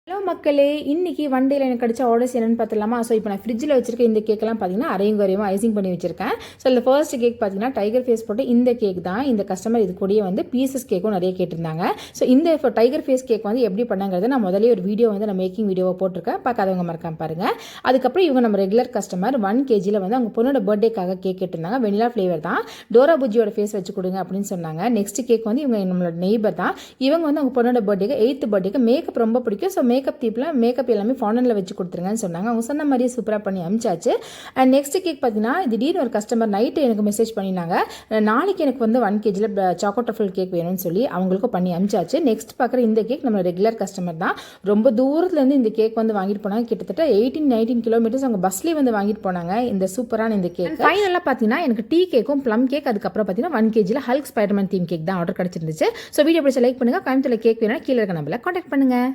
Hello மக்களே, இன்னைக்கு one டேல எனக்கு கிடைச்ச ஆர்டர்ஸ் என்னென்னு பார்த்துலாமா? ஸோ இப்போ நான் ஃப்ரிட்ஜில் வச்சிருக்க இந்த கேக்கெல்லாம் பார்த்தீங்கன்னா அரையும் குறையும் ஐசிங் பண்ணி வச்சிருக்கேன். ஸோ இந்த ஃபர்ஸ்ட் கேக் பார்த்தீங்கன்னா டைகர் ஃபேஸ் போட்டு இந்த கேக் தான். இந்த கஸ்டமர் இது கூடயே வந்து பீசஸ் கேக்கும் நிறைய கேட்டிருந்தாங்க. ஸோ இந்த டைகர் ஃபேஸ் கேக் வந்து எப்படி பண்ணாங்கிறத நான் முதலே ஒரு வீடியோ வந்து நான் மேக்கிங் வீடியோவை போட்டிருக்கேன். பார்க்காதவங்க மறக்காம பாருங்க. அதுக்கப்புறம் இவங்க நம்ம ரெகுலர் கஸ்டமர் 1 kg வந்து அவங்க பொண்ணோட பர்த்டேக்காக கேக் கேட்டிருந்தாங்க. வெனிலா ஃப்ளேவர் தான். டோரா புஜியோட ஃபேஸ் வச்சு கொடுங்க அப்படின்னு சொன்னாங்க. நெக்ஸ்ட் கேக் வந்து இவங்க நம்மளோட நெய்பர் தான். இவங்க வந்து அவங்க பொண்ணோட பர்த்டேக்கு 8th பர்த்டேக்கு மேக்கப் ரொம்ப பிடிக்கும். ஸோ மேக்கப் தீப்பில் மேக்கப் எல்லாமே ஃபாண்டனில் வச்சு கொடுத்துருங்கன்னு சொன்னாங்க. அவங்க சொன்ன மாதிரியே சூப்பராக பண்ணி அமிச்சாச்சு. அண்ட் நெக்ஸ்ட் கேக் பார்த்தீங்கன்னா திடீர்னு ஒரு கஸ்டமர் நைட்டு எனக்கு மெசேஜ் பண்ணினாங்க, நாளைக்கு எனக்கு வந்து 1 kg சாக்கோ ட்ரஃபிள் கேக் வேணும்னு சொல்லி அவங்களுக்கும் பண்ணி அமிச்சாச்சு. நெக்ஸ்ட் பார்க்குற இந்த கேக் நம்ம ரெகுலர் கஸ்டமர் தான். ரொம்ப தூரத்துலேருந்து இந்த கேக் வந்து வாங்கிட்டு போனாங்க. கிட்டத்தட்ட 18-19 கிலோமீட்டர்ஸ் அவங்க பஸ்லேயே வந்து வாங்கிட்டு போனாங்க இந்த சூப்பரான இந்த கேக். ஃபைனலாக பார்த்தீங்கன்னா எனக்கு டீ கேக்கும் ப்ளம் கேக், அதுக்கப்புறம் பார்த்தீங்கன்னா 1 kg Hulk Spiderman theme cake தான் ஆர்டர் கிடச்சிருந்துச்சு. ஸோ வீடியோ பிடிச்ச லைக் பண்ணுங்கள். கோயம்புத்தூர்ல கேக் வேணும்னா கீழே இருக்க நம்பரில் கான்டாக்ட் பண்ணுங்கள்.